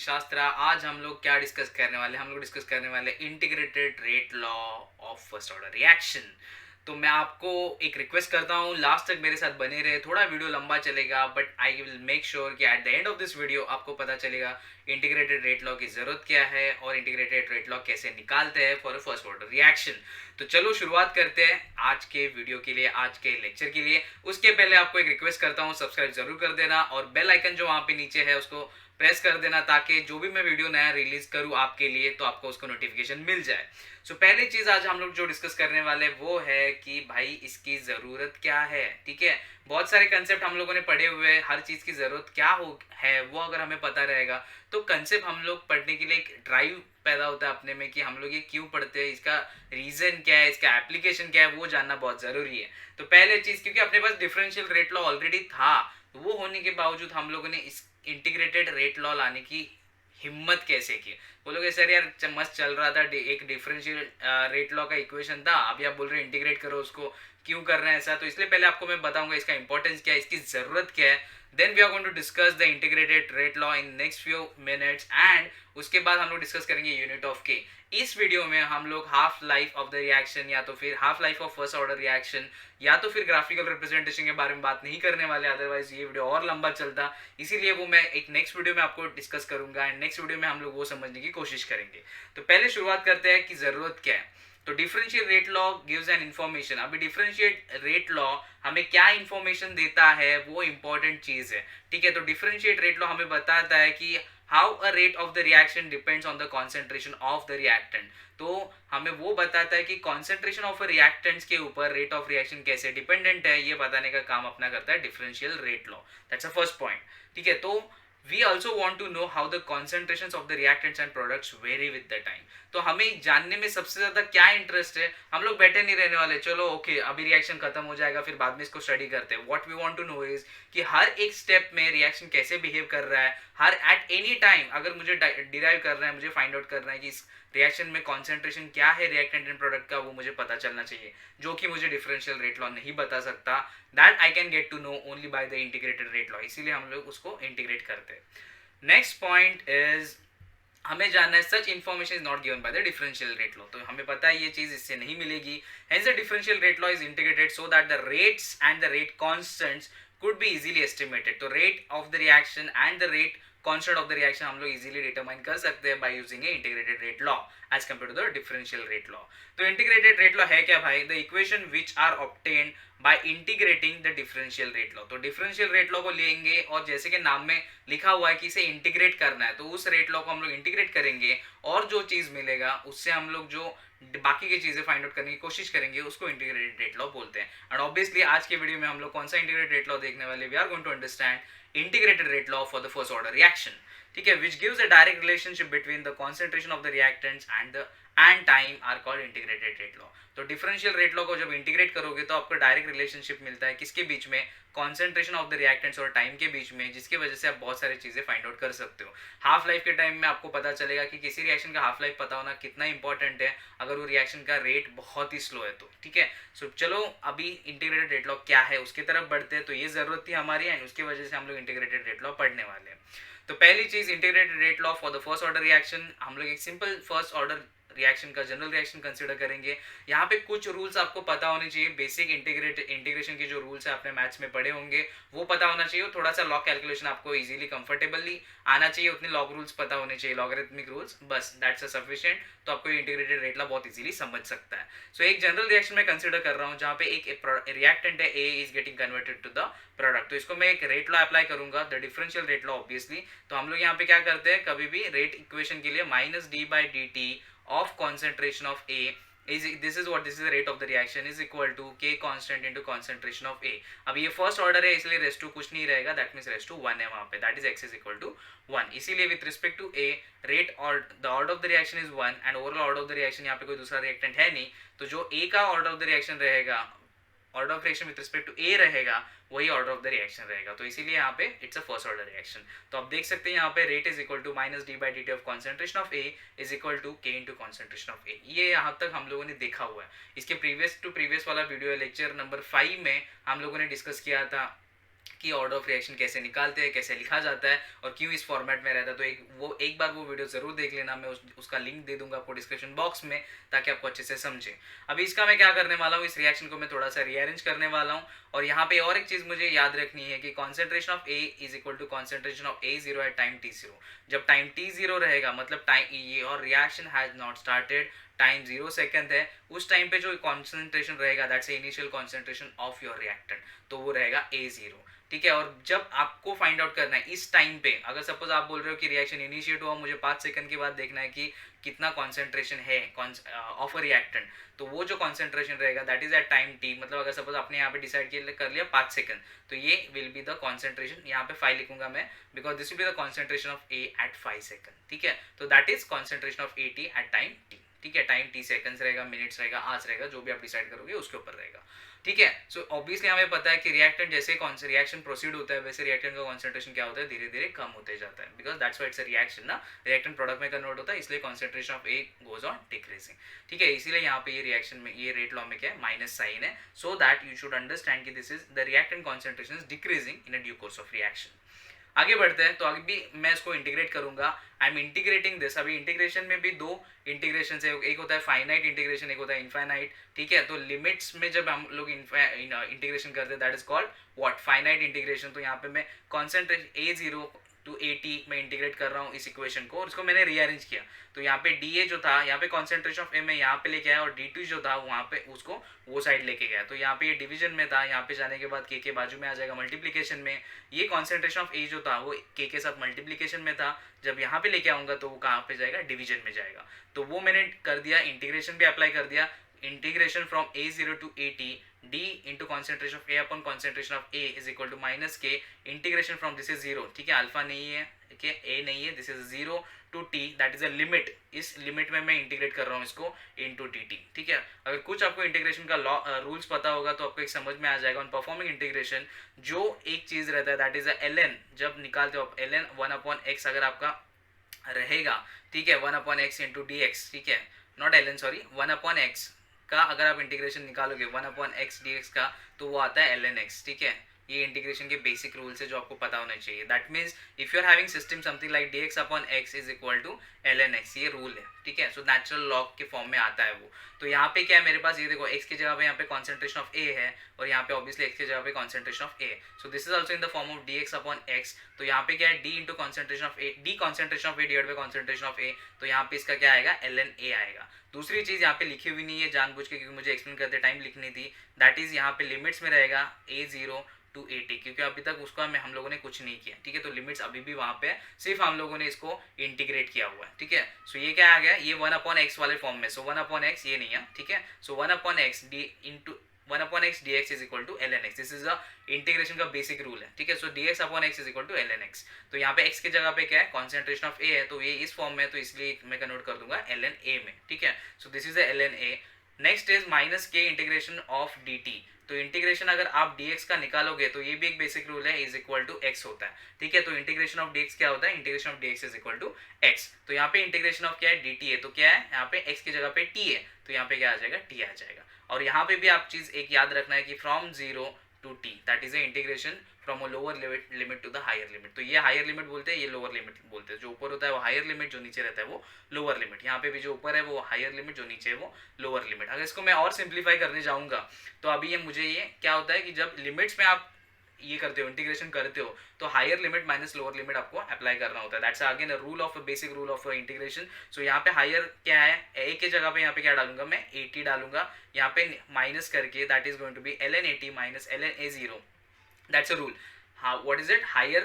शास्त्रा। आज हम लोग क्या डिस्कस करने वाले हैं? हम लोग डिस्कस करने वाले integrated rate law of first order reaction. तो मैं आपको एक रिक्वेस्ट करता हूँ, लास्ट तक मेरे साथ बने रहे। थोड़ा वीडियो लंबा चलेगा but I will make sure कि at the end of this video आपको पता चलेगा इंटीग्रेटेड रेट लॉ की ज़रूरत क्या है और इंटीग्रेटेड रेट लॉ कैसे निकालते हैं फॉर फर्स्ट ऑर्डर रिएक्शन। तो चलो शुरुआत करते हैं आज के वीडियो के लिए, आज के लेक्चर के लिए। उसके पहले आपको एक रिक्वेस्ट करता हूँ, सब्सक्राइब जरूर कर देना और बेल आइकन जो वहाँ पे नीचे है उसको प्रेस कर देना ताकि जो भी मैं वीडियो नया रिलीज करूँ आपके लिए तो आपको उसको नोटिफिकेशन मिल जाए। सो पहली चीज आज हम लोग जो डिस्कस करने वाले वो है कि भाई इसकी जरूरत क्या है। ठीक है, बहुत सारे कंसेप्ट हम लोगों ने पढ़े हुए हैं, हर चीज की जरूरत क्या हो है वो अगर हमें पता रहेगा तो कंसेप्ट हम लोग पढ़ने के लिए एक ड्राइव पैदा होता है अपने में कि हम लोग ये क्यों पढ़ते हैं, इसका रीजन क्या है, इसका एप्लीकेशन क्या है, वो जानना बहुत जरूरी है। तो पहले चीज, क्योंकि अपने पास डिफरेंशियल रेट लॉ ऑलरेडी था, तो वो होने के बावजूद हम लोगों ने इस इंटीग्रेटेड रेट लॉ लाने की हिम्मत कैसे की। बोलोगे सर यार मस्त चल रहा था, एक डिफरेंशियल रेट लॉ का इक्वेशन था, अभी आप बोल रहे हो इंटीग्रेट करो उसको, क्यों कर रहे हैं ऐसा? तो इसलिए पहले आपको मैं बताऊंगा इसका इंपॉर्टेंस क्या है, इसकी जरूरत क्या है। Then we are going to discuss the integrated rate law in next few minutes and उसके बाद हम लोग डिस्कस करेंगे यूनिट ऑफ के। इस वीडियो में हम लोग half life of the reaction या तो फिर half life of first order reaction या तो फिर ग्राफिकल रिप्रेजेंटेशन के बारे में बात नहीं करने वाले, अदरवाइज ये वीडियो और लंबा चलता। इसीलिए वो मैं एक नेक्स्ट वीडियो में आपको डिस्कस करूंगा एंड नेक्स्ट वीडियो में हम लोग वो समझने की कोशिश करेंगे। तो पहले शुरुआत करते हैं कि जरूरत क्या है। तो differential rate law gives an information. अभी डिफरेंशिएट रेट लॉ हमें क्या इन्फॉर्मेशन देता है वो इंपॉर्टेंट चीज है। ठीक है, तो डिफरेंशिएट रेट लॉ हमें बताता है कि how a rate of the reaction depends on the concentration of the reactant. तो हमें वो बताता है कि कॉन्सेंट्रेशन ऑफ रिएक्टेंट्स के ऊपर रेट ऑफ रिएक्शन कैसे डिपेंडेंट है, ये बताने का काम अपना करता है differential rate law. That's a first point. ठीक है, तो we also want to know how the concentrations of the reactants and products vary with the time। तो हमें जानने में सबसे ज्यादा क्या इंटरेस्ट है। हम लोग बैठे नहीं रहने वाले, चलो ओके अभी रिएक्शन खत्म हो जाएगा फिर बाद में इसको स्टडी करते हैं। What we want to know is कि हर एक स्टेप में रिएक्शन कैसे बिहेव कर रहा है, हर एट एनी टाइम अगर मुझे डिराइव करना है, मुझे फाइंड आउट करना है कि इस रिएक्शन में कॉन्सेंट्रेशन क्या है रिएक्टेंट एंड प्रोडक्ट का, वो मुझे पता चलना चाहिए, जो कि मुझे डिफरेंशियल रेट लॉ नहीं बता सकता। That I can get to know only by the integrated rate law, इसीलिए हम लोग उसको इंटीग्रेट करते हैं। नेक्स्ट पॉइंट इज हमें जानना है such information is not given by the differential rate law. तो हमें पता है ये चीज इससे नहीं मिलेगी। Hence the differential rate law is integrated so that the rates and the rate constants could be easily estimated। तो rate of the reaction and the rate constant of the reaction हम लोग इजीली डिटरमाइन कर सकते हैं by using a integrated rate law as compare to the differential rate law. तो integrated rate law है क्या भाई? The equation which are obtained by integrating the differential rate law. तो डिफरेंशियल रेट लॉ को लेंगे और जैसे कि नाम में लिखा हुआ है कि इसे इंटीग्रेट करना है, तो उस रेट लॉ को हम लोग इंटीग्रेट करेंगे और जो चीज मिलेगा उससे हम लोग जो बाकी की चीजें फाइंड आउट करने की कोशिश करेंगे उसको इंटीग्रेटेड रेट लॉ बोलते हैं। एंड ऑब्वियसली आज के वीडियो में हम लोग कौन सा इंटीग्रेटेड रेट लॉ देखने वाले? We are going to understand integrated rate law for the first order reaction. ठीक है, which gives a direct relationship between the concentration of the reactants and time are called integrated rate law. तो differential rate law को जब integrate करोगे तो आपको direct relationship मिलता है किसके बीच में? कॉन्सेंट्रेशन ऑफ द रिएक्टेंट्स और टाइम के बीच में, जिसकी वजह से आप बहुत सारी चीजें फाइंड आउट कर सकते हो। हाफ लाइफ के टाइम में आपको पता चलेगा कि किसी रिएक्शन का हाफ लाइफ पता होना कितना इंपॉर्टेंट है अगर वो रिएक्शन का रेट बहुत ही स्लो है तो। ठीक है, सो चलो अभी इंटीग्रेटेड रेट लॉ क्या है उसकी तरफ बढ़ते हैं। तो ये जरूरत थी हमारी एंड उसकी वजह से हम लोग इंटीग्रेटेड रेट लॉ पढ़ने वाले हैं। तो पहली चीज integrated rate law for the first order reaction, हम लोग एक सिंपल फर्स्ट ऑर्डर रिएक्शन का जनरल रिएक्शन कंसीडर करेंगे। यहाँ पे कुछ रूल्स आपको पता होने चाहिए, बेसिक इंटीग्रेशन के जो रूल्स है आपने मैथ्स में पढ़े होंगे वो पता होना चाहिए। थोड़ा सा लॉग कैलकुलेशन आपको इजीली कंफर्टेबली आना चाहिए, उतने लॉग रूल्स पता होने चाहिए, लॉगरिथमिक रूल्स, बस दैट्स सफिशिएंट। तो आपको इंटीग्रेटेड रेट लॉ बहुत इजीली समझ सकता है। सो एक जनरल रिएक्शन में कंसीडर कर रहा हूँ जहाँ पे एक रिएक्टेंट है A is getting converted to the product, तो इसको मैं एक रेट लॉ अप्लाई करूंगा, the differential rate law obviously. तो हम लोग यहाँ पे क्या करते हैं, कभी भी रेट इक्वेशन के लिए minus d by d T of concentration of A is this is the rate of the reaction is equal to K constant into concentration of A। अब ये फर्स्ट ऑर्डर है इसलिए रेस टू कुछ नहीं रहेगा, that means raise to 1 है वहां पे, that is x is equal to 1। इसीलिए with respect to A rate और the order of the reaction is 1 and overall order of the reaction, यहाँ पे कोई दूसरा रिएक्टेंट है नहीं, तो जो A का ऑर्डर ऑफ द रिएक्शन रहेगा, order of reaction with respect to A रहेगा, वही ऑर्डर ऑफ द रिएक्शन रहेगा। तो इसीलिए यहाँ पे it's a first order reaction. तो आप देख सकते हैं यहाँ पे rate is equal to minus d by d t of concentration of A is equal to k into concentration of A. ये यहाँ तक हम लोगों ने देखा हुआ है। इसके प्रीवियस वाला वीडियो लेक्चर नंबर 5 में हम लोगों ने डिस्कस किया था कि ऑर्डर ऑफ रिएक्शन कैसे निकालते हैं, कैसे लिखा जाता है और क्यों इस फॉर्मेट में रहता है। तो एक बार वो वीडियो ज़रूर देख लेना, मैं उसका लिंक दे दूंगा आपको डिस्क्रिप्शन बॉक्स में, ताकि आपको अच्छे से समझे। अभी इसका मैं क्या करने वाला हूँ, इस रिएक्शन को मैं थोड़ा सा रीअरेंज करने वाला हूँ। और यहाँ पे और एक चीज़ मुझे याद रखनी है कि concentration of A is equal to concentration of A zero at time t zero. जब टाइम टी जीरो रहेगा मतलब टाइम ये और reaction has not started, time 0 second है, उस टाइम पे जो कॉन्सेंट्रेशन रहेगा that's initial concentration of your reactant, तो वो रहेगा ए जीरो। ठीक है, और जब आपको फाइंड आउट करना है इस टाइम पे, अगर सपोज आप बोल रहे हो कि रिएक्शन इनिशिएट हुआ, मुझे 5 सेकंड के बाद देखना है कि कितना कॉन्सेंट्रेशन है ऑफ अ रिएक्टेंट, तो वो जो कॉन्सेंट्रेशन रहेगा that is at time t. मतलब अगर सपोज आपने यहाँ पे डिसाइड कर लिया 5 सेकंड, तो ये विल बी द कॉन्सेंट्रेशन, यहाँ पे 5 लिखूंगा मैं, because this will be the concentration of A at 5 second. ठीक है, तो that is concentration of A t at time t. ठीक है, टाइम टी सेकंड्स रहेगा, मिनट्स रहेगा, आवर्स रहेगा, जो भी आप डिसाइड करोगे उसके ऊपर रहेगा। ठीक है, सो ऑब्वियसली हमें पता है कि रिएक्टेंट जैसे रिएक्शन प्रोसीड होता है वैसे रिएक्टेंट का कॉन्सेंट्रेशन क्या होता है, धीरे धीरे कम होते जाता है, because that's why it's a reaction ना, रिएक्टेंट प्रोडक्ट में कन्वर्ट होता है, इसलिए concentration of A goes on decreasing. ठीक है, इसीलिए यहाँ पे ये रिएक्शन में ये रेट लॉ में क्या है, माइनस साइन है, so that you should understand कि this is the reactant concentration is decreasing in a due course of reaction. आगे बढ़ते हैं, तो आगे भी मैं इसको इंटीग्रेट करूंगा। I am integrating this. अभी इंटीग्रेशन में भी दो इंटीग्रेशन है, एक होता है फाइनाइट इंटीग्रेशन, एक होता है इनफाइनाइट। ठीक है, तो लिमिट्स में जब हम लोग इंटीग्रेशन करते हैं that is called what, finite integration. तो यहाँ पे मैं concentration A zero to A t में इंटीग्रेट कर रहा हूँ इस इक्वेशन को, और इसको मैंने रीअरेंज किया। तो यहाँ पे डी ए जो था, यहाँ पे कॉन्सेंट्रेशन ऑफ ए में यहाँ पे लेके आया, और डी टी जो था वहाँ पे उसको वो साइड लेके गया। तो यहाँ पे ये डिवीजन में था, यहाँ पे जाने के बाद के बाजू में आ जाएगा मल्टीप्लीकेशन में। ये कॉन्सेंट्रेशन ऑफ ए जो था वो के साथ मल्टीप्लीकेशन में था, जब यहाँ पे लेके आऊंगा तो वो कहाँ पे जाएगा, डिवीजन में जाएगा। तो वो मैंने कर दिया, इंटीग्रेशन भी अप्लाई कर दिया। Integration from A zero to A t d into concentration of a upon concentration of a is equal to minus k integration from this is 0। ठीक है, अल्फा नहीं है, ठीक है, a नहीं है, this is 0 to t, that is a limit. इस limit में मैं इंटीग्रेट कर रहा हूँ इसको इनटू dt। ठीक है, अगर कुछ आपको इंटीग्रेशन का लॉ रूल्स पता होगा तो आपको एक समझ में आ जाएगा। ऑन परफॉर्मिंग इंटीग्रेशन जो एक चीज रहता है दैट इज अ ln, जब निकालते हो आप ln 1/x अगर आपका रहेगा, ठीक है, 1/x इंटू डी एक्स। ठीक है, नॉट ln सॉरी, 1/x का अगर आप इंटीग्रेशन निकालोगे 1/x dx का, तो वो आता है ln x। ठीक है, ये इंटीग्रेशन के बेसिक रूल्स है जो आपको पता होना चाहिए। That means if you are having system something like dx upon x is equal to ln x, ये रूल है। ठीक है, सो नेचुरल लॉग के फॉर्म में आता है वो। तो यहाँ पे क्या है मेरे पास, ये देखो x की जगह पे यहाँ पे कॉन्सेंट्रेशन ऑफ a है, और यहाँ पे ऑब्वियसली x की जगह पे concentration of a, so this is also in the form of dx upon x। तो यहाँ पे क्या है, d into concentration of a, d concentration of a divide by concentration of a, तो यहाँ पे इसका क्या आएगा, ln a आएगा। दूसरी चीज यहाँ पे लिखी हुई नहीं है जानबूझ के, क्योंकि मुझे एक्सप्लेन करते टाइम लिखनी थी, दैट इज यहाँ पे लिमिट्स में रहेगा a zero to A t, क्योंकि अभी तक उसका हम लोगों ने कुछ नहीं किया। ठीक है, तो लिमिट्स अभी भी वहां पे है, सिर्फ हम लोगों ने इसको इंटीग्रेट किया हुआ है। ठीक है, सो ये क्या आ गया, ये 1/x वाले फॉर्म में, सो 1/x ये नहीं है। ठीक है, so 1/x d into 1/x dx is equal to ln x, this is the integration का बेसिक रूल है। ठीक है, so dx upon x is equal to ln x। तो यहाँ पे x की जगह पे क्या है, कॉन्सेंट्रेशन ऑफ a है, तो ये इस फॉर्म में, तो इसलिए मैं कन्वर्ट कर दूंगा ln a में। ठीक है, so this is the ln a। Next is minus के इंटीग्रेशन ऑफ dt। तो इंटीग्रेशन अगर आप dx का निकालोगे तो ये भी एक बेसिक रूल है, इज इक्वल टू x होता है। ठीक है, तो इंटीग्रेशन ऑफ dx क्या होता है, integration of dx is equal to x। तो यहाँ पे इंटीग्रेशन ऑफ क्या है, dt है, तो क्या है यहाँ पे x की जगह पे t है, तो यहाँ पे क्या आ जाएगा, t आ जाएगा। और यहाँ पे भी आप चीज एक याद रखना है कि from 0 to t that is a integration from a lower limit to the higher limit. तो ये हायर लिमिट बोलते हैं, ये लोअर लिमिट बोलते हैं। जो ऊपर होता है वो हायर लिमिट, जो नीचे रहता है वो लोअर लिमिट। यहाँ पे भी जो ऊपर है वो हायर लिमिट, जो नीचे है वो लोअर लिमिट। अगर इसको मैं और सिंप्लीफाई करने जाऊंगा तो अभी ये मुझे ये क्या होता है कि जब लिमिट्स में आप ये करते हो, इंटीग्रेशन करते हो, तो higher limit minus lower limit आपको अप्लाई करना होता है। That's again a rule of basic rule of integration. So यहाँ पे हायर क्या है, ए के जगह पे यहाँ पे क्या डालूंगा मैं, 80 डालूंगा, यहाँ पे माइनस करके that is going to be ln 80 minus ln a zero. That's a rule. what is it, higher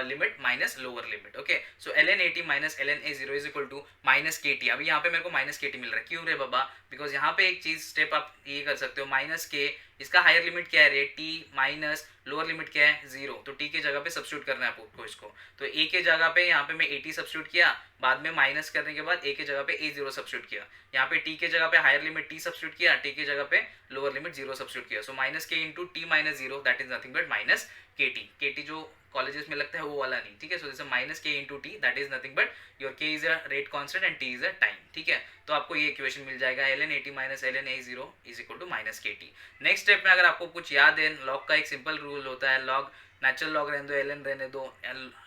limit minus lower limit। okay, so ln 80 minus ln a zero is equal to minus kt। अभी यहाँ पे मेरे को minus kt मिल रहा है, क्यों रे बाबा, because यहाँ पे एक चीज स्टेप आप ये कर सकते हो, माइनस के, इसका हायर लिमिट क्या है रे t, माइनस लोअर लिमिट क्या है 0, तो t के जगह पे सब्स्टिट्यूट करना है आपको इसको। तो a के जगह पे यहाँ पे मैं 80 सब्स्टिट्यूट किया, बाद में माइनस करने के बाद a के जगह पे a जीरो सब्स्टिट्यूट किया, यहाँ पे t के जगह पे हायर लिमिट t सब्स्टिट्यूट किया, t के जगह पे लोअर लिमिट 0 सब्स्टिट्यूट किया। So minus k into t minus zero that is nothing but minus kt जो कॉलेजेस में लगता है वो वाला नहीं। ठीक है, so this minus k into t that is nothing but your k is a rate constant and t is a time. ठीक है, तो आपको ये इक्वेशन मिल जाएगा ln 80 minus ln a zero is equal to minus k t. Next step में अगर आपको कुछ याद है, लॉग का एक सिंपल रूल होता है, लॉग नेचुरल लॉग रहने दो, ln रहने दो,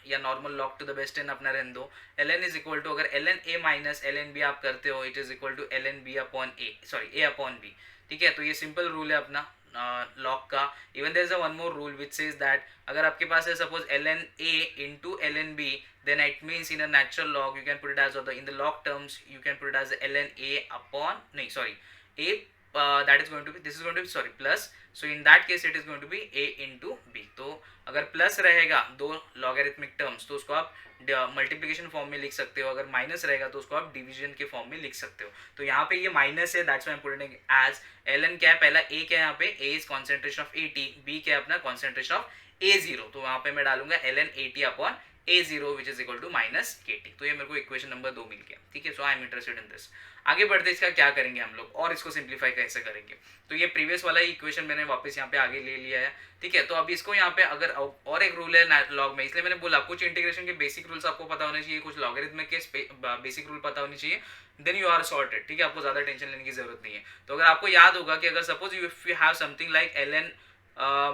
या normal log to the best n अपना रहने दो, ln इज इक्वल टू अगर ln a minus ln b आप करते हो it is equal to ln b upon a, sorry a upon b, ठीक है। तो ये सिंपल रूल है अपना लॉग का। Even there is a one more rule which says that अगर आपके पास है suppose ln a into ln b, then it means in a natural log you can put it as, or in the log terms you can put it as ln a upon, no sorry, a that is going to be, this is going to be sorry plus, so in that case it is going to be a into b। तो अगर plus रहेगा दो logarithmic terms तो उसको आप multiplication form में लिख सकते हो, अगर माइनस रहेगा तो उसको आप डिवीजन के फॉर्म में लिख सकते हो। तो यहाँ पे ये माइनस है, that's why I am putting as ln क्या है, पहला a क्या है यहाँ पे, a is concentration of at, b क्या है अपना कॉन्सेंट्रेशन ऑफ a0, तो वहाँ पे मैं डालूंगा ln at upon a0 which is equal to minus kt। तो ये मेरे को इक्वेशन नंबर 2 मिल गया, ठीक है। So I am interested in this. आगे बढ़ते इसका क्या करेंगे हम लोग और इसको सिंप्लीफाई कैसे करेंगे। तो ये प्रीवियस वाला इक्वेशन मैंने वापस यहाँ पे आगे ले लिया है, ठीक है। तो अब इसको यहाँ पे अगर और एक रूल है लॉग में, इसलिए मैंने बोला कुछ इंटीग्रेशन के बेसिक रूल्स आपको पता होने चाहिए, कुछ लॉगरिथमिक के बेसिक रूल पता होने चाहिए, देन यू आर सॉर्टेड, ठीक है। आपको ज्यादा टेंशन लेने की जरूरत नहीं है। तो अगर आपको याद होगा कि अगर suppose if you have something like ln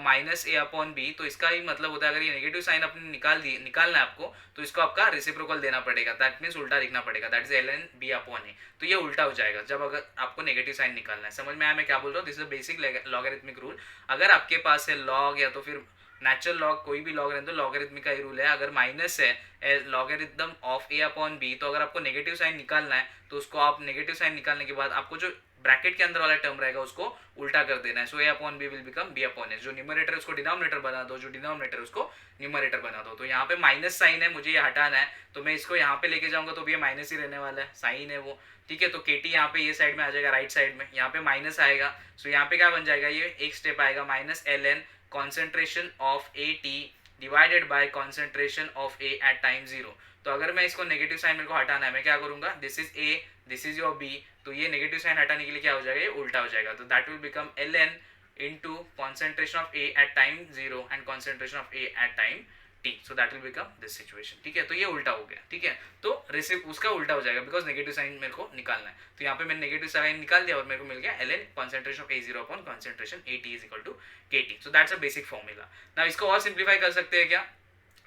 minus A upon B, तो इसका ही मतलब होता है अगर ये नेगेटिव साइन अपने निकालना है आपको, तो इसको आपका रेसिप्रोकल देना पड़ेगा, दैट मीन्स उल्टा लिखना पड़ेगा, that is ln b upon A. तो ये उल्टा हो जाएगा जब अगर आपको नेगेटिव साइन निकालना है। समझ में आया मैं क्या बोल रहा हूँ? This is basic logarithmic rule. अगर आपके पास है लॉग या तो फिर नेचुरल लॉग, कोई भी लॉग रहने तो लॉगरिथमिक का ही रूल है, अगर माइनस है logarithm of A upon B, तो अगर आपको नेगेटिव साइन निकालना है तो उसको आप नेगेटिव साइन निकालने के बाद आपको जो ब्रैकेट के अंदर वाला टर्म रहेगा उसको उल्टा कर देना है। So A upon B will become B upon A, जो न्यूमरेटर उसको डिनोमिनेटर बना दो, जो डिनोमिनेटर उसको न्यूमरेटर बना दो। तो यहाँ पे माइनस साइन है, मुझे ये हटाना है, तो मैं इसको यहाँ पे लेके जाऊंगा तो भी ये माइनस ही रहने वाला है, साइन है वो, ठीक है। तो के टी यहाँ पे ये साइड में आ जाएगा, राइट साइड में, यहाँ पे माइनस आएगा। सो यहाँ पे क्या बन जाएगा, ये एक स्टेप आएगा minus ln concentration of A T divided by concentration of A at time 0। तो अगर मैं इसको नेगेटिव साइन मेरे को हटाना है, मैं क्या करूंगा, this is A, this is your B, तो ये नेगेटिव साइन हटाने के लिए क्या हो जाएगा, ये उल्टा हो जाएगा। तो that will become ln into concentration of A at time 0 and concentration of A at time t, so that will become this situation, ठीक है। तो ये उल्टा हो गया, ठीक है। तो रिसिव उसका उल्टा हो जाएगा बिकॉज नेगेटिव साइन मेरे को निकालना है। तो यहाँ पे मैंने नेगेटिव साइन निकाल दिया और मेरे को मिल गया ln concentration of A0 upon concentration AT is equal to KT। so that's a basic formula। now इसको और सिंप्लीफाई कर सकते हैं क्या,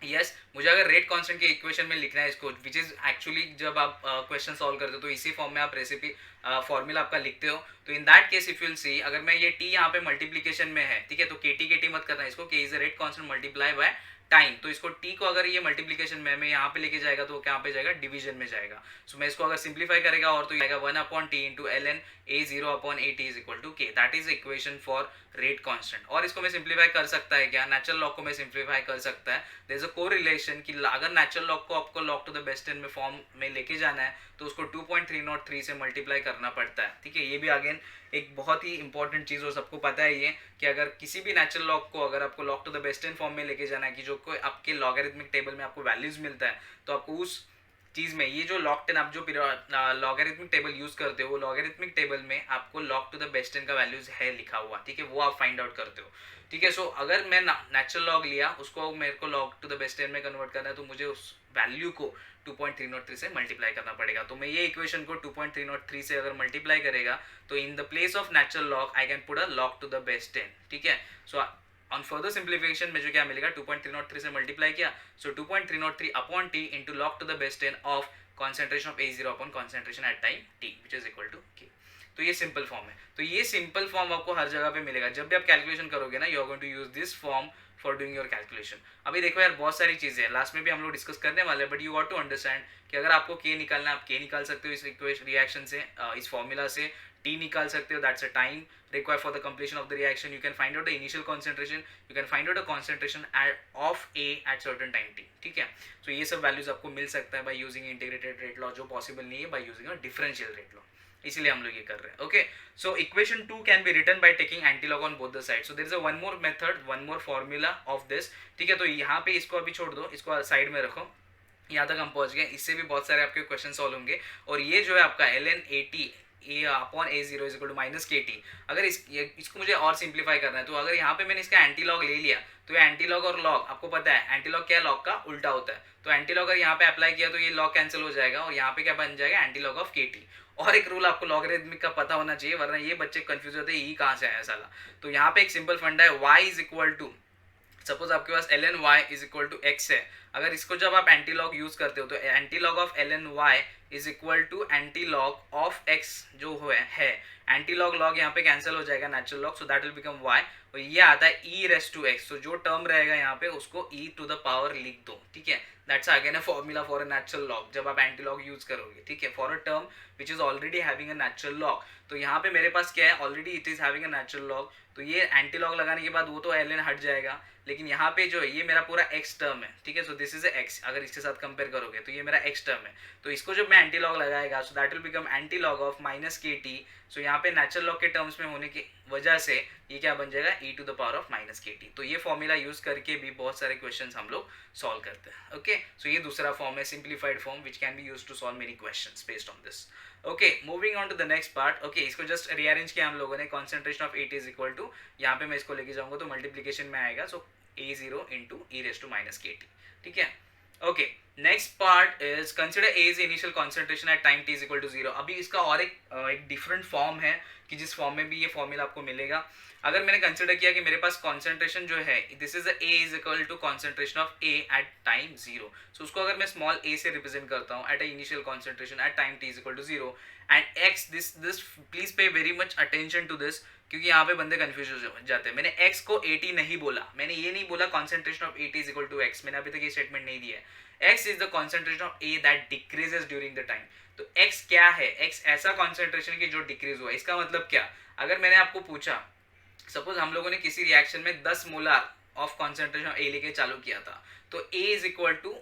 यस मुझे अगर रेट कांस्टेंट के इक्वेशन में लिखना है इसको, विच इज एक्चुअली जब आप क्वेश्चन सॉल्व करते हो तो इसी फॉर्म में आप रेसिपी फॉर्मूला आपका लिखते हो। तो in that case if you will see, अगर मैं ये टी यहाँ पे मल्टीप्लीकेशन में है, ठीक है, तो के टी मत करना इसको, के is a rate constant multiply by time. तो इसको टी को अगर ये मल्टीप्लीकेशन में मैं यहाँ पे लेके जाएगा तो क्या पे जाएगा, डिवीजन में जाएगा। सो मैं इसको अगर सिंप्लीफाई करेगा और तो आएगा 1 upon T into ln a0 upon a t is equal to k, that is equation for rate constant. और इसको मैं सिंप्लीफाई कर सकता है क्या, नेचुरल लॉग को मैं सिंप्लीफाई कर सकता है। देयर इज अ कोरिलेशन कि अगर नेचुरल लॉग को आपको log to the best ten में फॉर्म में लेके जाना है तो उसको 2.303 से मल्टीप्लाई करना पड़ता है, ठीक है। ये भी अगेन एक बहुत ही इंपॉर्टेंट चीज़ हो, सबको पता है ये कि अगर किसी भी नेचुरल लॉग को अगर आपको log to the best ten form में लेके जाना है कि जो कोई आपके लॉगरिथमिक टेबल में आपको वैल्यूज मिलता है, तो आपको उस चीज़ में ये जो लॉग टेन आप जो लॉगरिथमिक टेबल यूज करते हो वो लॉगरिथमिक टेबल में आपको log to the best ten का वैल्यूज है लिखा हुआ, ठीक है, वो आप फाइंड आउट करते हो, ठीक है। सो अगर मैं नेचुरल लॉग लिया उसको मेरे को log to the best ten में कन्वर्ट करना है तो मुझे उस वैल्यू को 2.303 से मल्टीप्लाई करना पड़ेगा। तो मैं ये इक्वेशन को 2.303 से अगर मल्टीप्लाई करेगा तो in the place of natural log I can put a log to the best 10, ठीक है। सो ऑन फर्दर सिंप्लीफिकेशन में जो क्या मिलेगा, 2.303 से मल्टीप्लाई किया, so 2.303 upon T into log to the best 10 of concentration of A0 upon concentration at time t which is equal to k। तो ये सिंपल फॉर्म है। तो ये सिंपल फॉर्म आपको हर जगह पे मिलेगा, जब भी आप कैलकुलेशन करोगे ना, you are going to use this form for doing your calculation. अभी देखो यार बहुत सारी चीजें हैं, लास्ट में भी हम लोग डिस्कस करने वाले हैं, but you got to understand कि अगर आपको के निकालना है आप के निकाल सकते हो इस इक्वेशन रिएक्शन से, इस फॉर्मूला से टी निकाल सकते हो, that's a time required for the completion of the reaction. You can find out the initial concentration, you can find out a concentration of A at certain time t, ठीक है। so ये सब values आपको मिल सकता है by using integrated rate law, जो possible नहीं है by using a differential rate law, इसीलिए हम लोग ये कर रहे हैं। Okay, so equation 2 can be written by taking antilog on both the side. So there is a one more method, one more formula of this, ठीक है। तो यहाँ पे इसको अभी छोड़ दो, इसको साइड में रखो, यहाँ तक हम पहुंच गए। इससे भी बहुत सारे आपके क्वेश्चन सॉल्व होंगे। और ये जो है आपका ln at A upon A0 is equal to minus KT, अगर इसको मुझे और सिंप्लीफाई करना है तो अगर यहाँ पे मैंने इसका एंटीलॉग ले लिया तो ये एंटीलॉग और लॉग आपको पता है एंटीलॉग क्या है, लॉग का उल्टा होता है। तो एंटीलॉग अगर यहाँ पे अप्लाई किया तो ये लॉग कैंसिल हो जाएगा और यहाँ पे क्या बन जाएगा, एंटीलॉग ऑफ KT। और एक रूल आपको लॉगरिथमिक का पता होना चाहिए, वरना ये बच्चे कंफ्यूज होते हैं ई कहाँ से आया साला। तो यहाँ पे एक सिंपल फंडा है, y is equal to suppose आपके पास L N Y is equal to X है, अगर इसको जब आप एंटी लॉग यूज करते हो तो antilog of L N Y is equal to antilog of X जो है एंटी लॉग लॉग यहाँ पे कैंसिल हो जाएगा natural log, so that will become Y, और ये आता है ई रेस टू एक्स, तो जो टर्म रहेगा यहाँ पे उसको ई टू द पावर लिख दो, ठीक है। That's again a formula for a natural log जब आप एंटी लॉग यूज करोगे, ठीक है, for a term which is already having a natural log. तो यहाँ पे मेरे पास क्या है, already it is having a natural log, तो ये एंटी लॉग लगाने के बाद वो तो एल एन हट जाएगा, लेकिन यहाँ पे जो है ये मेरा पूरा एक्स टर्म है, ठीक है। सो दिस इज एक्स, अगर इसके साथ कंपेयर करोगे तो ये मेरा एक्स टर्म है, तो इसको जब मैं एंटी लॉग लगाएगा सो that will become anti log of minus k T. सो यहाँ पे नेचुरल लॉग के टर्म्स में होने की वजह से ये क्या बन जाएगा, e to the power of minus k t. तो ये फॉर्मूला यूज करके भी बहुत सारे क्वेश्चन हम लोग सॉल्व करते हैं। ओके, सो ये दूसरा फॉर्म है, simplified form which can be use to solve many questions based on this. Okay, moving on to the next part. Okay, इसको जस्ट रीअरेंज किया हम लोगों ने, concentration of at is equal to, यहाँ पे मैं इसको लेके जाऊंगा तो मल्टीप्लीकेशन में आएगा, सो a0 into e raised to minus kt, ठीक है। Okay, next part is consider a is initial concentration at time t is equal to 0। अभी इसका और एक डिफरेंट फॉर्म है कि जिस फॉर्म में भी ये फॉर्मूला आपको मिलेगा। अगर मैंने कंसिडर किया कि मेरे पास कॉन्सेंट्रेशन जो है this is a is equal to concentration of a at time 0, so उसको अगर मैं स्मॉल a से रिप्रेजेंट करता हूँ at a initial concentration at time t is equal to 0 and x, this please pay very much attention to this, क्योंकि यहाँ पे बंदे कंफ्यूज हो जाते हैं। मैंने x को 80 नहीं बोला, मैंने ये नहीं बोला concentration of 80 is equal to x, मैंने अभी तक ये स्टेटमेंट नहीं दिया है। x is the concentration of a that decreases during the time. तो x क्या है, x ऐसा कॉन्सेंट्रेशन की जो डिक्रीज हुआ। इसका मतलब क्या, अगर मैंने आपको पूछा सपोज हम लोगों ने किसी रिएक्शन में 10 molar of concentration of a लेके चालू किया था, तो a is equal to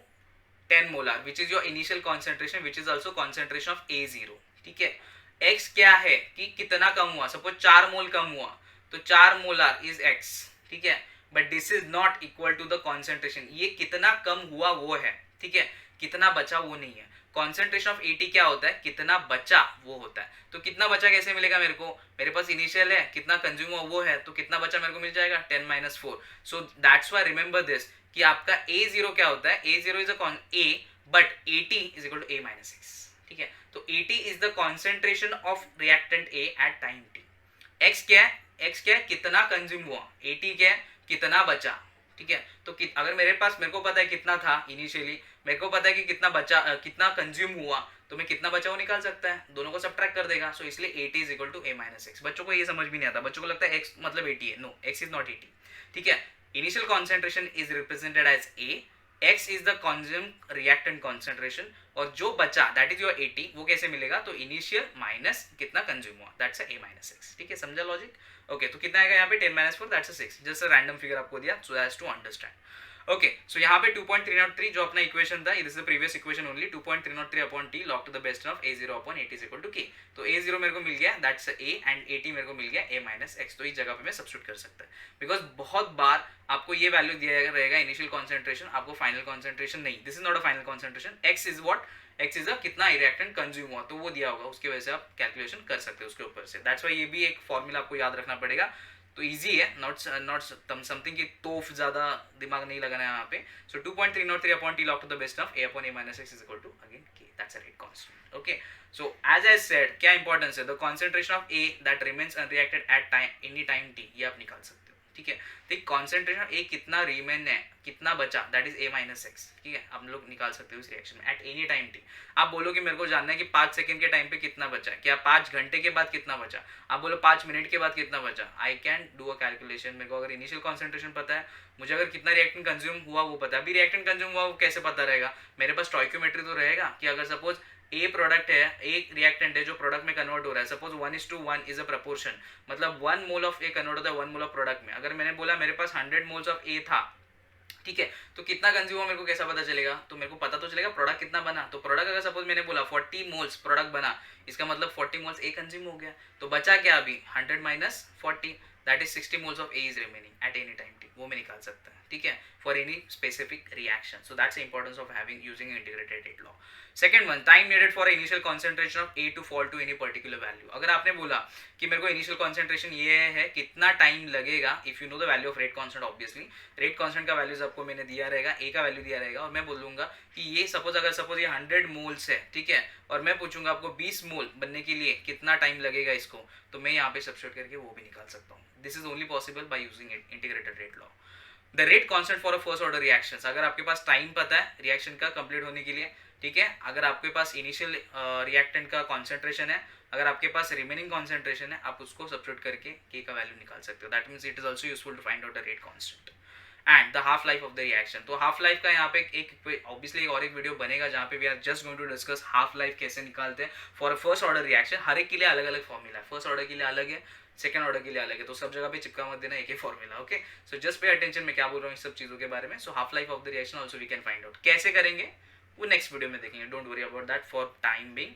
10 molar which is your initial concentration which is also concentration of a0, ठीक है। x क्या है कि कितना कम हुआ, सपोज 4 मोल कम हुआ तो 4 मोलार इज x, ठीक है। But this is not equal to the concentration, ये कितना कम हुआ वो है, ठीक है, कितना बचा वो नहीं है। कॉन्सेंट्रेशन ऑफ 80 क्या होता है, कितना बचा वो होता है। तो कितना बचा कैसे मिलेगा मेरे को, मेरे पास इनिशियल है, कितना कंज्यूम हुआ वो है, तो कितना बचा मेरे को मिल जाएगा 10 minus 4। So that's why remember this कि आपका a0 क्या होता है, a0 is a but 80 is equal to a minus x, ठीक है। तो 80 is the concentration of reactant A at time t। x क्या है, x क्या है, कितना कंज्यूम हुआ, 80 क्या है, कितना बचा, ठीक है। तो अगर मेरे को पता है कितना था इनिशियली, मेरे को पता है कि कितना बचा, कितना कंज्यूम हुआ, तो मैं कितना बचा वो निकाल सकता है, दोनों को सबट्रैक्ट कर देगा। सो इसलिए 80 is equal to a minus x। बच्चों को ये समझ भी नहीं आता, बच्चों को लगता है x मतलब 80 है, नो, x इज नॉट 80, ठीक है। Initial concentration is represented as a, x is the consume reactant concentration, और जो बचा दैट इज योर 80, वो कैसे मिलेगा, तो इनिशियल माइनस कितना कंज्यूम हुआ, दैट्स a माइनस x, ठीक है, समझा लॉजिक। ओके, तो कितना आएगा यहाँ पे 10 minus 4, that's a 6, just a random figure आपको दिया so as to understand. Okay, so यहाँ पे 2.303 जो अपना इक्वेशन था, this is the previous equation only, 2.303 upon t log to the best of a0 upon 80 is equal to k। तो a0 मेरे को मिल गया, दैट्स a, एंड 80 मेरे को मिल गया a माइनस x। तो इस जगह पे मैं सब्स्टिट्यूट कर सकता है, बिकॉज बहुत बार आपको ये वैल्यू दिया रहेगा इनिशियल कॉन्सेंट्रेशन, आपको फाइनल कॉन्सेंट्रेशन नहीं, this is not a final concentration. x is what, x is कितना रिएक्टेंट कंज्यूम हुआ, तो वो दिया होगा, उसकी वजह से आप कैलकुलेशन कर सकते हो उसके ऊपर से। दैट्स वाई ये भी एक फॉर्मूला आपको याद रखना पड़ेगा, तो इजी है, नॉट समथिंग की तोफ ज्यादा दिमाग नहीं लगाना है यहाँ पे। सो 2.303 upon t log to the best of a upon a minus x is equal to again k, that's a rate constant। okay, so as I said क्या इंपॉर्टेंस है, the concentration of a that remains unreacted at time any time t, ये आप निकाल सकते हो, ठीक है। तो कॉन्सेंट्रेशन ए कितना रिमेन है, कितना बचा, that is a minus x, ठीक है, आप लोग निकाल सकते हो इस रिएक्शन में एट एनी टाइम टी। आप बोलो कि मेरे को जानना है कि 5 सेकंड के टाइम पे कितना बचा, क्या 5 घंटे के बाद कितना बचा, आप बोलो 5 मिनट के बाद कितना बचा, I can do a calculation. मेरे को अगर इनिशियल कॉन्सेंट्रेशन पता है, मुझे अगर कितना रिएक्टेंट कंज्यूम हुआ वो पता है, अभी रिएक्टेंट कंज्यूम हुआ वो कैसे पता रहेगा, मेरे पास स्टोइकियोमेट्री तो रहेगा कि अगर सपोज ए प्रोडक्ट है, एक रिएक्टेंट है जो प्रोडक्ट में कन्वर्ट हो रहा है, सपोज 1:1 इज अ प्रपोर्शन, मतलब 1 मोल ऑफ ए कन्वर्ट होता है 1 मोल ऑफ प्रोडक्ट में। अगर मैंने बोला मेरे पास 100 मोल्स ऑफ ए था, ठीक है, तो कितना कंज्यूम हुआ मेरे को कैसा पता चलेगा, तो मेरे को पता तो चलेगा प्रोडक्ट कितना बना। तो प्रोडक्ट अगर सपोज मैंने बोला 40 मोल्स प्रोडक्ट बना, इसका मतलब 40 मोल्स ए कंज्यूम हो गया, तो बचा क्या अभी 100 minus 40, that is 60 moles of A is remaining at any time T, वो मैं निकाल सकता है, ठीक है, for any specific reaction. So that's the importance of having using integrated rate law. Second one, time needed for initial concentration of A to fall to any particular value. अगर आपने बोला कि मेरे को इनिशियल कॉन्सेंट्रेशन ये है, कितना time लगेगा, if you know the value of rate constant, obviously rate constant का वैल्यूज आपको मैंने दिया रहेगा, ए का वैल्यू दिया रहेगा, और मैं बोलूंगा कि ये सपोज ये 100 मोल्स है, ठीक है, और मैं पूछूंगा आपको 20 मोल बनने के लिए कितना टाइम लगेगा इसको, तो मैं यहाँ पे सब्स्टिट्यूट करके वो भी निकाल सकता हूँ। This is only possible by using integrated rate law. The rate constant for a first order reaction, अगर आपके पास टाइम पता है रिएक्शन का कंप्लीट होने के लिए, ठीक है, अगर आपके पास इनिशियल रिएक्टेंट का कॉन्सेंट्रेशन है, अगर आपके पास रिमेनिंग कॉन्सेंट्रेशन है, आप उसको सब्स्टिट्यूट करके के का वैल्यू निकाल सकते हो. That means it is also useful to find out the rate constant and the half life of the reaction. तो हाफ लाइफ का यहाँ पे एक ऑब्वियसली और एक वीडियो बनेगा जहाँ पे we are just going to discuss half life कैसे निकालते हैं for a first order reaction. हर एक के लिए अलग अलग फॉर्मूला है, फर्स्ट ऑर्डर के लिए अलग है, सेकंड ऑर्डर के लिए अलग है, तो सब जगह पे चिपका मत देना एक ही formula. Okay, so just pay attention, मैं क्या बोल रहा हूँ इस सब चीज़ों के बारे में. So half life of the reaction also we can find out. कैसे करेंगे वो नेक्स्ट वीडियो में देखेंगे, don't worry about that for time being.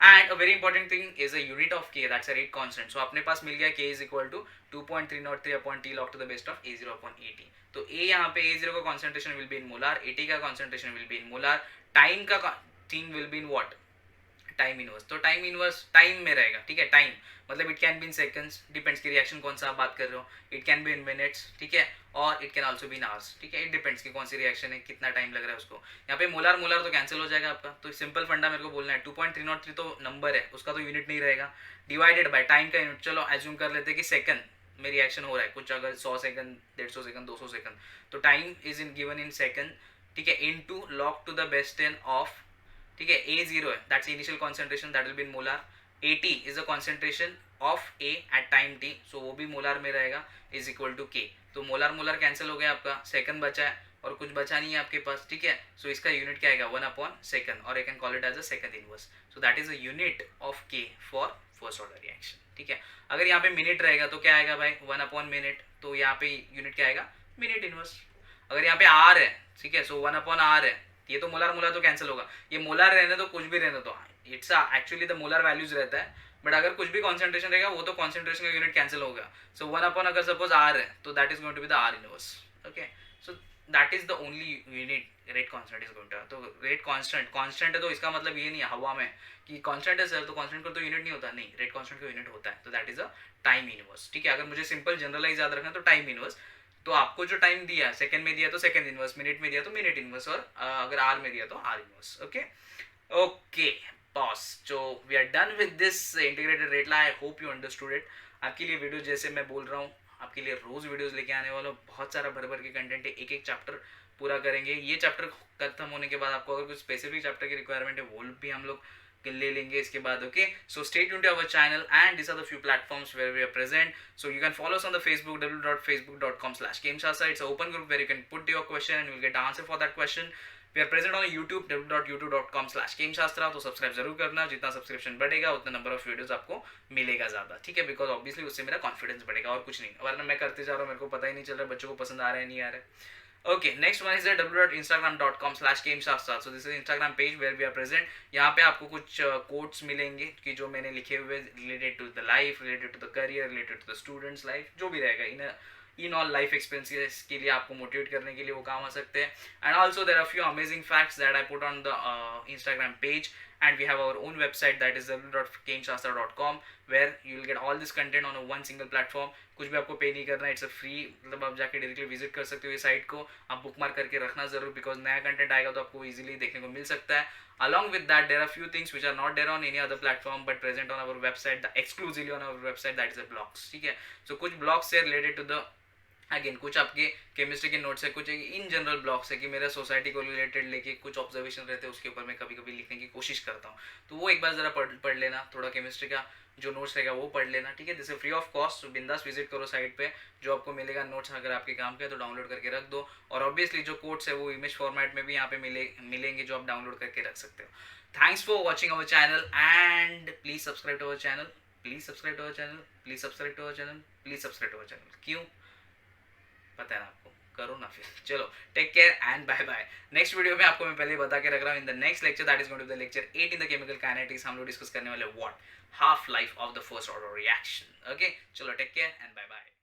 And a very important thing is a unit of K, that's a rate constant. So अपने पास मिल गया K is equal to 2.303 upon T log to the best of A0 upon AT. तो A यहाँ पे A0 का concentration will be in molar, AT का concentration will be in molar, time का thing will be in what, time inverse. तो time inverse time में रहेगा, ठीक है, टाइम मतलब it can be in seconds, depends की रिएक्शन कौन सा आप बात कर रहे हो, it can be in minutes, ठीक है, और it can also be in hours, ठीक है, इट डिपेंड्स की कौन सी रिएक्शन है, कितना टाइम लग रहा है उसको. यहाँ पे मोलार मोलार तो कैंसिल हो जाएगा आपका, तो सिंपल फंडा मेरे को बोलना है 2.303 तो नंबर है, उसका तो यूनिट नहीं रहेगा, डिवाइडेड बाय टाइम का यूनिट. चलो एज्यूम कर लेते हैं कि सेकंड में रिएक्शन हो रहा है कुछ, अगर 100 सेकंड, 150 सेकंड, 200 सेकंड, तो time is in given in second, ठीक है, into log to the best 10 of, ठीक है, A0 है, that's initial concentration, that will be in molar. AT is the concentration of A at time t, so वो भी molar में रहेगा, is equal to K. तो मोलार मोलार कैंसिल हो गया, आपका सेकंड बचा है और कुछ बचा नहीं है आपके पास, ठीक है. सो इसका यूनिट क्या आएगा 1 अपॉन सेकंड, और I can call it as a second inverse. So that is a unit of K for first order reaction, ठीक है. अगर यहाँ पे मिनट रहेगा तो क्या आएगा भाई 1 अपॉन मिनट, तो यहाँ पे यूनिट क्या आएगा मिनट इनवर्स. अगर यहाँ पे R है, ठीक है, सो 1 अपॉन R है, ये तो मोलार मोलार तो कैंसिल होगा, ये मोलार रहने तो कुछ भी रहने तो it's actually the molar values रहता है, बट अगर कुछ भी कॉन्सेंट्रेशन रहेगा वो तो कॉन्सेंट्रेशन का यूनिट कैंसिल होगा. सो 1 अपॉन अगर सपोज R है तो that is going to be the R inverse. Okay, so that is the only unit rate constant is going to. तो रेट कांस्टेंट कांस्टेंट है तो इसका मतलब ये नहीं है हवा में कि कांस्टेंट है सर तो कांस्टेंट का तो यूनिट नहीं होता, नहीं, रेट कांस्टेंट का यूनिट होता है, तो that is a time inverse, ठीक है. अगर मुझे सिंपल जनरलाइज याद रखना तो टाइम इनवर्स, तो आपको जो टाइम दिया सेकंड में दिया तो सेकंड इनवर्स, मिनट में दिया तो मिनट इनवर्स, और अगर आर में दिया तो R inverse. Okay okay boss, so we are done with this integrated rate law. I hope you understood it. आपके लिए वीडियो जैसे मैं बोल रहा हूँ आपके लिए रोज वीडियोस लेके आने वाला हूँ, बहुत सारा भर भर के कंटेंट है, एक एक चैप्टर पूरा करेंगे. ये चैप्टर खत्म होने के बाद आपको अगर कुछ स्पेसिफिक चैप्टर की रिक्वायरमेंट है वो भी हम लोग ले लेंगे इसके बाद. Okay, so stay tuned to our channel and this are the few platforms where we are present. So you can follow us on the Facebook, www.facebook.com/gameshastra. It's an open group where you can put your question and you'll get the answer for that question. We are present on YouTube, www.youtube.com/gameshastra. तो subscribe जरूर करना, जितना subscription बढ़ेगा उतना number of videos आपको मिलेगा ज़्यादा, ठीक है, बिकॉज ऑब्वियसली उससे मेरा कॉन्फिडेंस बढ़ेगा और कुछ नहीं, वरना मैं करते जा रहा हूँ मेरे को पता ही नहीं चल रहा बच्चों को पसंद आ रहा है नहीं आ रहा है. Okay, next one is the www.instagram.com/gameshastra. So this is Instagram page where we are present. यहाँ पे आपको कुछ quotes मिलेंगे कि जो मैंने लिखे हुए related to the life, related to the career, related to the students life, जो भी रहेगा इन ऑल लाइफ एक्सपीरियंसेस के लिए आपको मोटिवेट करने के लिए वो काम आ सकते हैं. And also there are few amazing facts that I put on the Instagram page. And we have our own website that is www.gameshastra.com where you will get all this content on a one single platform. कुछ भी आपको पे नहीं करना, it's a free, मतलब आप जाके directly visit कर सकते हो ये साइट को. आप बुक मार्क करके रखना जरूर, बिकॉज नया कंटेंट आएगा तो आपको इजीली देखने को मिल सकता है. Along with that, there are few things which are not there on any other platform but present on our website, exclusively on our website, that is the blogs, ठीक है. So कुछ blogs है related to the again, कुछ आपके chemistry के notes है, कुछ in general blogs है कि मेरा सोसाइटी को रिलेटेड लेके कुछ ऑब्जर्वेशन रहते हैं उसके ऊपर मैं कभी कभी लिखने की कोशिश करता हूँ, तो वो एक बार ज़रा पढ़ लेना, थोड़ा केमिस्ट्री का जो नोट्स रहेगा वो पढ़ लेना, ठीक है. दिस फ्री ऑफ कॉस्ट, बिंदास विजिट करो साइट पे, जो आपको मिलेगा नोट्स अगर आपके काम के तो डाउनलोड करके रख दो. और ऑब्वियसली जो कोड्स है वो इमेज फॉर्मेट में भी यहाँ पे मिलेंगे जो आप डाउनलोड करके रख सकते हो. Thanks for watching our channel and please subscribe to our channel, please subscribe to our channel, please subscribe to our channel, please subscribe to our channel. क्यों पता है ना आपको, करो ना फिर. चलो, take care and bye bye. Next video में आपको मैं पहले बता के रख रहा हूँ, in the next lecture that is going to be the lecture 8 in the chemical kinetics, हम लोग डिस्कस करने वाले what half life of the first order reaction. Okay, चलो take care and bye bye.